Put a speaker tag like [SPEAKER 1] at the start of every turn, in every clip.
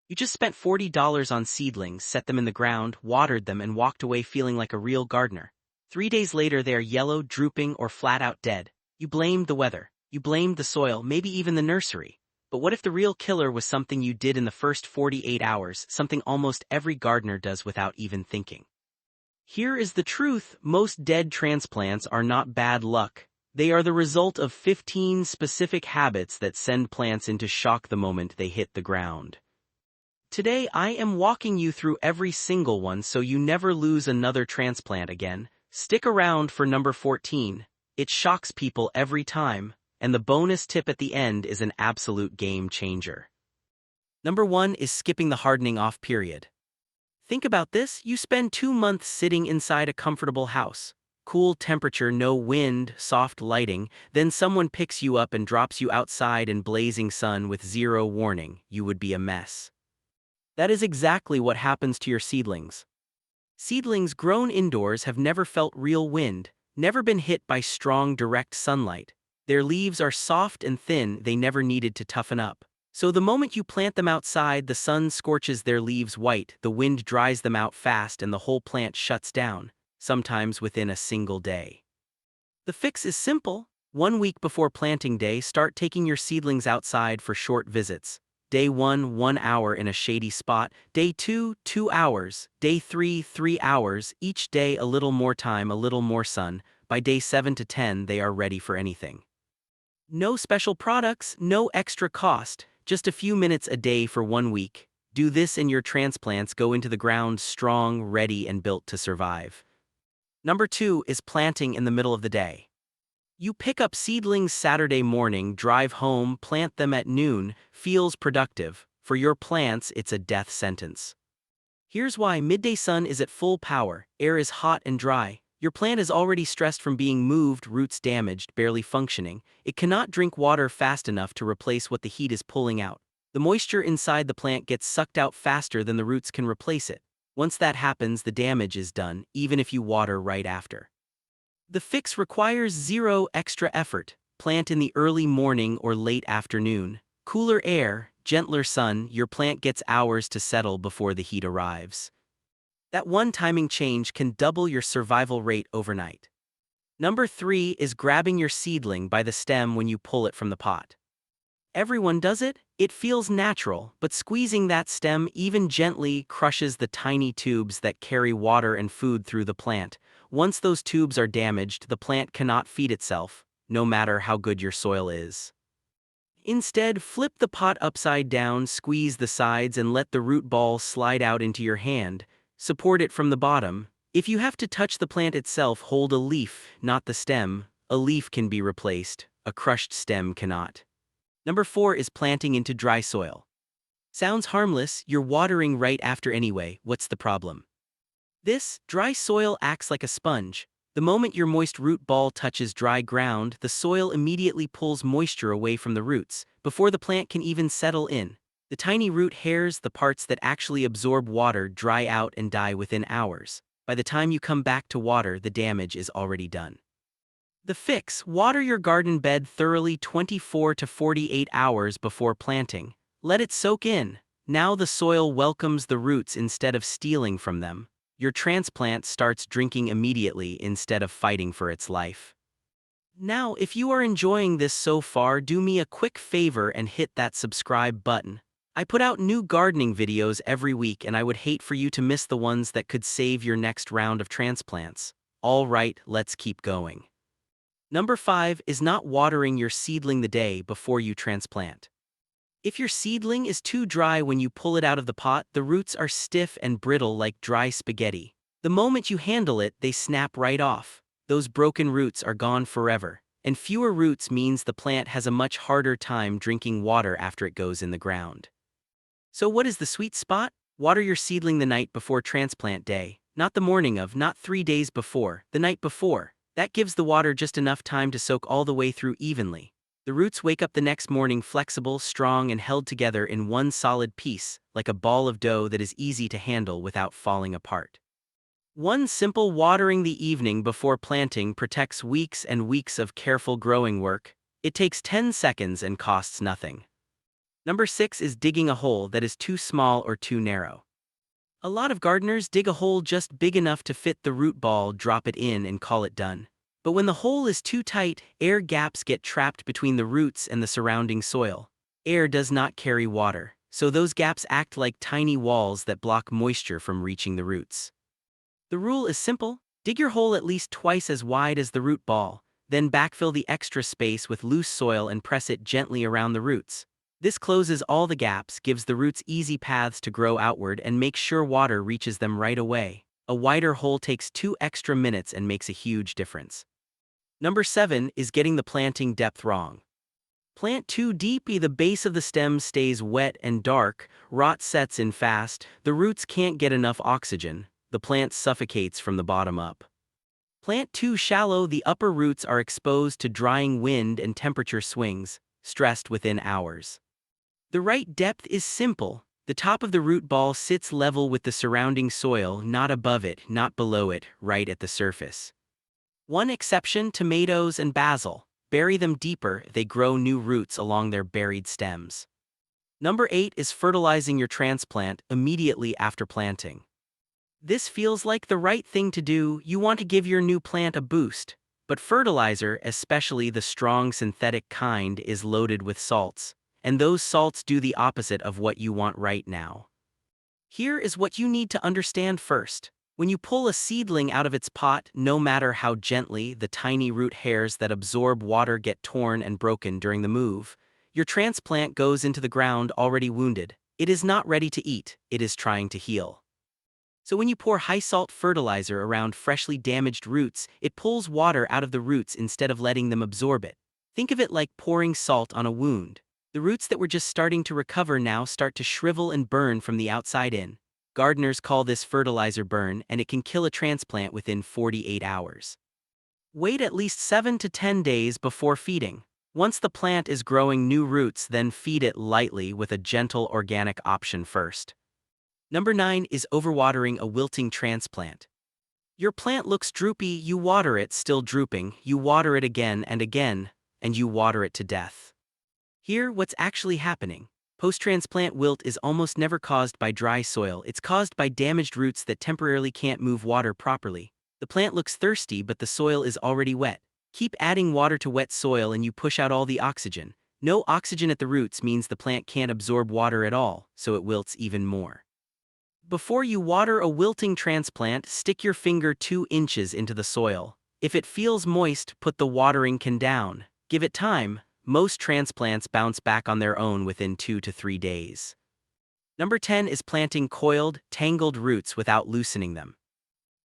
[SPEAKER 1] You just spent $40 on seedlings, set them in the ground, watered them, and walked away feeling like a real gardener. 3 days later they are yellow, drooping, or flat out dead. You blamed the weather. You blamed the soil, maybe even the nursery. But what if the real killer was something you did in the first 48 hours, something almost every gardener does without even thinking? Here is the truth: most dead transplants are not bad luck. They are the result of 15 specific habits that send plants into shock the moment they hit the ground. Today I am walking you through every single one so you never lose another transplant again. Stick around for number 14. It shocks people every time, and the bonus tip at the end is an absolute game changer. Number 1 is skipping the hardening off period. Think about this: you spend 2 months sitting inside a comfortable house. Cool temperature, no wind, soft lighting, then someone picks you up and drops you outside in blazing sun with zero warning. You would be a mess. That is exactly what happens to your seedlings. Seedlings grown indoors have never felt real wind, never been hit by strong direct sunlight. Their leaves are soft and thin, they never needed to toughen up. So the moment you plant them outside, the sun scorches their leaves white, the wind dries them out fast, and the whole plant shuts down, sometimes within a single day. The fix is simple. 1 week before planting day, start taking your seedlings outside for short visits. Day 1, 1 hour in a shady spot. Day 2, 2 hours. Day 3, 3 hours. Each day a little more time, a little more sun. By day 7 to 10, they are ready for anything. No special products, no extra cost, just a few minutes a day for 1 week. Do this and your transplants go into the ground strong, ready, and built to survive. Number 2 is planting in the middle of the day. You pick up seedlings Saturday morning, drive home, plant them at noon, feels productive. For your plants, it's a death sentence. Here's why: midday sun is at full power, air is hot and dry. Your plant is already stressed from being moved, roots damaged, barely functioning. It cannot drink water fast enough to replace what the heat is pulling out. The moisture inside the plant gets sucked out faster than the roots can replace it. Once that happens, the damage is done, even if you water right after. The fix requires zero extra effort. Plant in the early morning or late afternoon. Cooler air, gentler sun, your plant gets hours to settle before the heat arrives. That one timing change can double your survival rate overnight. Number 3 is grabbing your seedling by the stem when you pull it from the pot. Everyone does it. It feels natural, but squeezing that stem even gently crushes the tiny tubes that carry water and food through the plant. Once those tubes are damaged, the plant cannot feed itself, no matter how good your soil is. Instead, flip the pot upside down, squeeze the sides, and let the root ball slide out into your hand. Support it from the bottom. If you have to touch the plant itself, hold a leaf, not the stem. A leaf can be replaced, a crushed stem cannot. Number 4 is planting into dry soil. Sounds harmless, you're watering right after anyway. What's the problem? This dry soil acts like a sponge. The moment your moist root ball touches dry ground, the soil immediately pulls moisture away from the roots, before the plant can even settle in. The tiny root hairs, the parts that actually absorb water, dry out and die within hours. By the time you come back to water, the damage is already done. The fix: water your garden bed thoroughly 24 to 48 hours before planting. Let it soak in. Now the soil welcomes the roots instead of stealing from them. Your transplant starts drinking immediately instead of fighting for its life. Now, if you are enjoying this so far, do me a quick favor and hit that subscribe button. I put out new gardening videos every week, and I would hate for you to miss the ones that could save your next round of transplants. All right, let's keep going. Number 5 is not watering your seedling the day before you transplant. If your seedling is too dry when you pull it out of the pot, the roots are stiff and brittle like dry spaghetti. The moment you handle it, they snap right off. Those broken roots are gone forever, and fewer roots means the plant has a much harder time drinking water after it goes in the ground. So what is the sweet spot? Water your seedling the night before transplant day, not the morning of, not 3 days before, the night before. That gives the water just enough time to soak all the way through evenly. The roots wake up the next morning flexible, strong, and held together in one solid piece, like a ball of dough that is easy to handle without falling apart. One simple watering the evening before planting protects weeks and weeks of careful growing work. It takes 10 seconds and costs nothing. Number 6 is digging a hole that is too small or too narrow. A lot of gardeners dig a hole just big enough to fit the root ball, drop it in, and call it done. But when the hole is too tight, air gaps get trapped between the roots and the surrounding soil. Air does not carry water, so those gaps act like tiny walls that block moisture from reaching the roots. The rule is simple: dig your hole at least twice as wide as the root ball, then backfill the extra space with loose soil and press it gently around the roots. This closes all the gaps, gives the roots easy paths to grow outward, and makes sure water reaches them right away. A wider hole takes 2 extra minutes and makes a huge difference. Number 7 is getting the planting depth wrong. Plant too deep, the base of the stem stays wet and dark, rot sets in fast, the roots can't get enough oxygen, the plant suffocates from the bottom up. Plant too shallow, the upper roots are exposed to drying wind and temperature swings, stressed within hours. The right depth is simple. The top of the root ball sits level with the surrounding soil, not above it, not below it, right at the surface. One exception: tomatoes and basil. Bury them deeper, they grow new roots along their buried stems. Number 8 is fertilizing your transplant immediately after planting. This feels like the right thing to do. You want to give your new plant a boost, but fertilizer, especially the strong synthetic kind, is loaded with salts, and those salts do the opposite of what you want right now. Here is what you need to understand first. When you pull a seedling out of its pot, no matter how gently, the tiny root hairs that absorb water get torn and broken during the move. Your transplant goes into the ground already wounded. It is not ready to eat, it is trying to heal. So when you pour high-salt fertilizer around freshly damaged roots, it pulls water out of the roots instead of letting them absorb it. Think of it like pouring salt on a wound. The roots that were just starting to recover now start to shrivel and burn from the outside in. Gardeners call this fertilizer burn, and it can kill a transplant within 48 hours. Wait at least 7 to 10 days before feeding. Once the plant is growing new roots, then feed it lightly with a gentle organic option first. Number 9 is overwatering a wilting transplant. Your plant looks droopy, you water it, still drooping, you water it again, and you water it to death. Here, what's actually happening. Post-transplant wilt is almost never caused by dry soil, it's caused by damaged roots that temporarily can't move water properly. The plant looks thirsty, but the soil is already wet. Keep adding water to wet soil and you push out all the oxygen. No oxygen at the roots means the plant can't absorb water at all, so it wilts even more. Before you water a wilting transplant, stick your finger 2 inches into the soil. If it feels moist, put the watering can down. Give it time. Most transplants bounce back on their own within 2 to 3 days. Number 10 is planting coiled, tangled roots without loosening them.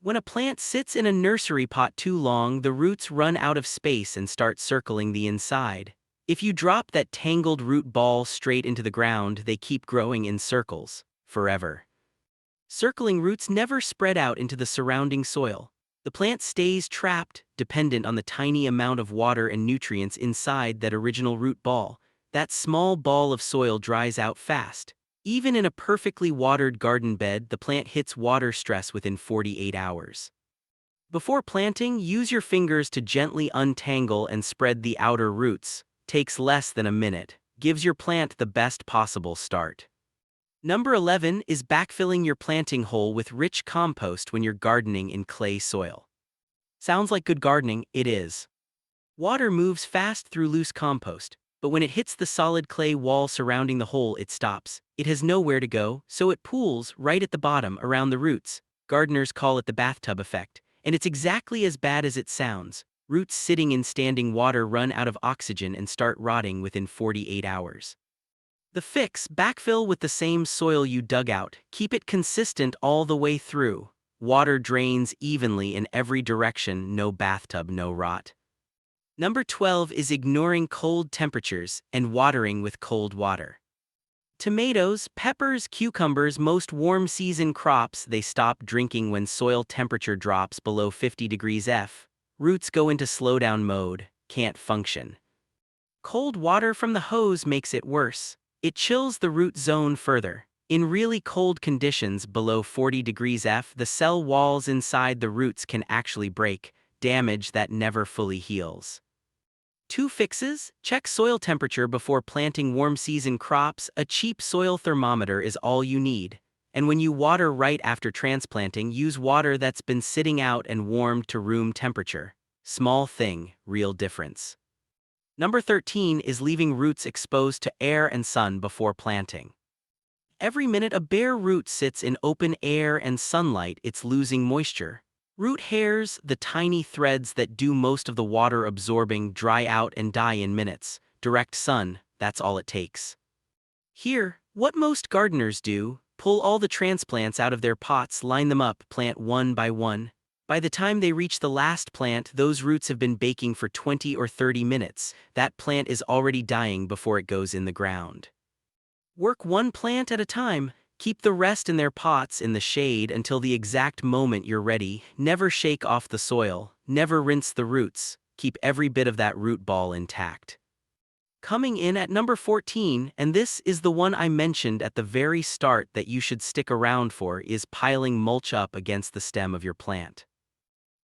[SPEAKER 1] When a plant sits in a nursery pot too long, the roots run out of space and start circling the inside. If you drop that tangled root ball straight into the ground, they keep growing in circles, forever. Circling roots never spread out into the surrounding soil. The plant stays trapped, dependent on the tiny amount of water and nutrients inside that original root ball. That small ball of soil dries out fast. Even in a perfectly watered garden bed, the plant hits water stress within 48 hours. Before planting, use your fingers to gently untangle and spread the outer roots. Takes less than a minute. Gives your plant the best possible start. Number 11 is backfilling your planting hole with rich compost when you're gardening in clay soil. Sounds like good gardening, it is. Water moves fast through loose compost, but when it hits the solid clay wall surrounding the hole, it stops. It has nowhere to go, so it pools right at the bottom around the roots. Gardeners call it the bathtub effect, and it's exactly as bad as it sounds. Roots sitting in standing water run out of oxygen and start rotting within 48 hours. The fix: backfill with the same soil you dug out. Keep it consistent all the way through. Water drains evenly in every direction, no bathtub, no rot. Number 12 is ignoring cold temperatures and watering with cold water. Tomatoes, peppers, cucumbers, most warm season crops, they stop drinking when soil temperature drops below 50 degrees F. Roots go into slowdown mode, can't function. Cold water from the hose makes it worse. It chills the root zone further. In really cold conditions below 40 degrees F, the cell walls inside the roots can actually break, damage that never fully heals. 2 fixes: check soil temperature before planting warm season crops. A cheap soil thermometer is all you need. And when you water right after transplanting, use water that's been sitting out and warmed to room temperature. Small thing, real difference. Number 13 is leaving roots exposed to air and sun before planting. Every minute a bare root sits in open air and sunlight, it's losing moisture. Root hairs, the tiny threads that do most of the water absorbing, dry out and die in minutes. Direct sun, that's all it takes. Here, what most gardeners do: pull all the transplants out of their pots, line them up, plant one by one. By the time they reach the last plant, those roots have been baking for 20 or 30 minutes. That plant is already dying before it goes in the ground. Work one plant at a time. Keep the rest in their pots in the shade until the exact moment you're ready. Never shake off the soil, never rinse the roots. Keep every bit of that root ball intact. Coming in at number 14, and this is the one I mentioned at the very start that you should stick around for, is piling mulch up against the stem of your plant.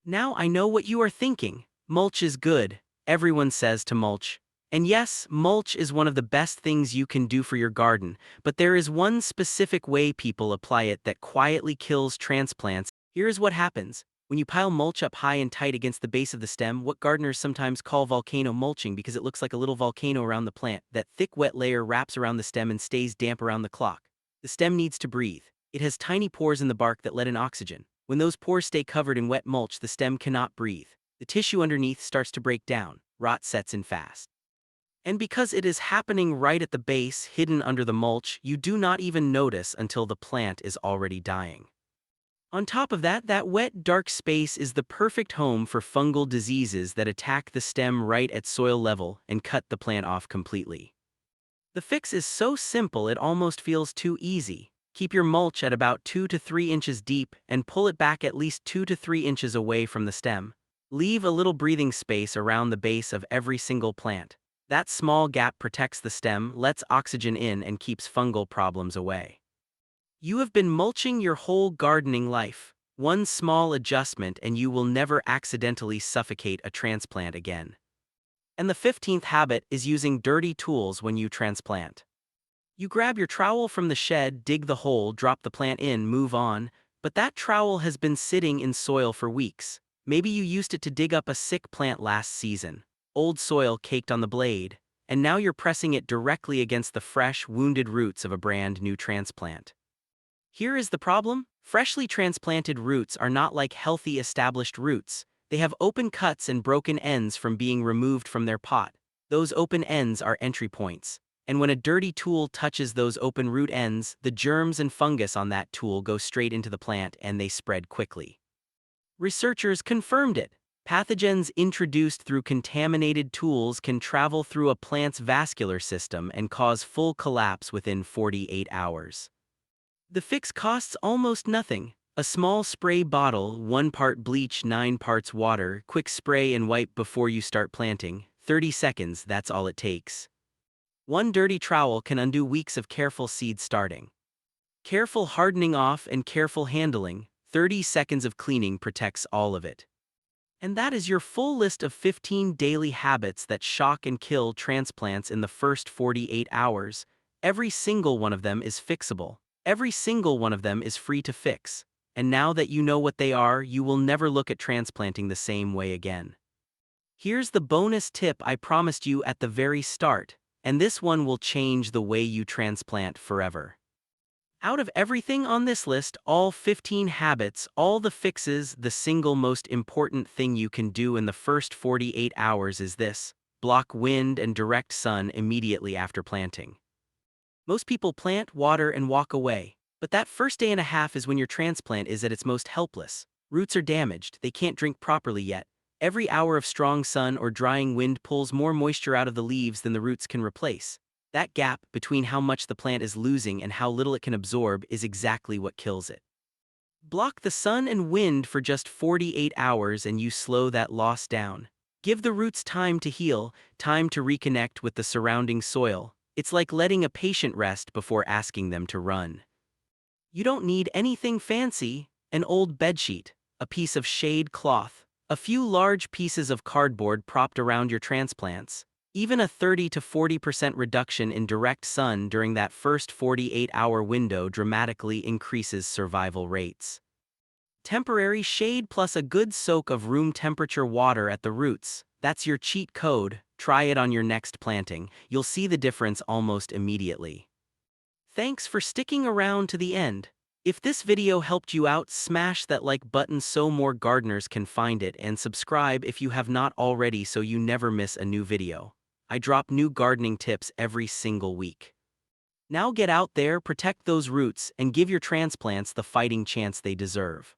[SPEAKER 1] Now I know what you are thinking. Mulch is good, everyone says to mulch. And yes, mulch is one of the best things you can do for your garden, but there is one specific way people apply it that quietly kills transplants. Here's what happens. When you pile mulch up high and tight against the base of the stem, what gardeners sometimes call volcano mulching because it looks like a little volcano around the plant, that thick wet layer wraps around the stem and stays damp around the clock. The stem needs to breathe. It has tiny pores in the bark that let in oxygen. When those pores stay covered in wet mulch, the stem cannot breathe. The tissue underneath starts to break down. Rot sets in fast. And because it is happening right at the base, hidden under the mulch, you do not even notice until the plant is already dying. On top of that, that wet, dark space is the perfect home for fungal diseases that attack the stem right at soil level and cut the plant off completely. The fix is so simple it almost feels too easy. Keep your mulch at about 2 to 3 inches deep and pull it back at least 2 to 3 inches away from the stem. Leave a little breathing space around the base of every single plant. That small gap protects the stem, lets oxygen in, and keeps fungal problems away. You have been mulching your whole gardening life. One small adjustment and you will never accidentally suffocate a transplant again. And the 15th habit is using dirty tools when you transplant. You grab your trowel from the shed, dig the hole, drop the plant in, move on, but that trowel has been sitting in soil for weeks. Maybe you used it to dig up a sick plant last season. Old soil caked on the blade, and now you're pressing it directly against the fresh, wounded roots of a brand new transplant. Here is the problem: freshly transplanted roots are not like healthy, established roots. They have open cuts and broken ends from being removed from their pot. Those open ends are entry points, and when a dirty tool touches those open root ends, the germs and fungus on that tool go straight into the plant and they spread quickly. Researchers confirmed it. Pathogens introduced through contaminated tools can travel through a plant's vascular system and cause full collapse within 48 hours. The fix costs almost nothing. A small spray bottle, 1 part bleach, 9 parts water, quick spray and wipe before you start planting. 30 seconds, that's all it takes. One dirty trowel can undo weeks of careful seed starting. Careful hardening off and careful handling. 30 seconds of cleaning protects all of it. And that is your full list of 15 daily habits that shock and kill transplants in the first 48 hours. Every single one of them is fixable. Every single one of them is free to fix. And now that you know what they are, you will never look at transplanting the same way again. Here's the bonus tip I promised you at the very start, and this one will change the way you transplant forever. Out of everything on this list, all 15 habits, all the fixes, the single most important thing you can do in the first 48 hours is this: block wind and direct sun immediately after planting. Most people plant, water, and walk away, but that first day and a half is when your transplant is at its most helpless. Roots are damaged, they can't drink properly yet. Every hour of strong sun or drying wind pulls more moisture out of the leaves than the roots can replace. That gap between how much the plant is losing and how little it can absorb is exactly what kills it. Block the sun and wind for just 48 hours and you slow that loss down. Give the roots time to heal, time to reconnect with the surrounding soil. It's like letting a patient rest before asking them to run. You don't need anything fancy: an old bedsheet, a piece of shade cloth, A few large pieces of cardboard propped around your transplants. Even a 30 to 40% reduction in direct sun during that first 48-hour window dramatically increases survival rates. Temporary shade plus a good soak of room temperature water at the roots. That's your cheat code. Try it on your next planting. You'll see the difference almost immediately. Thanks for sticking around to the end. If this video helped you out, smash that like button so more gardeners can find it, and subscribe if you have not already so you never miss a new video. I drop new gardening tips every single week. Now get out there, protect those roots, and give your transplants the fighting chance they deserve.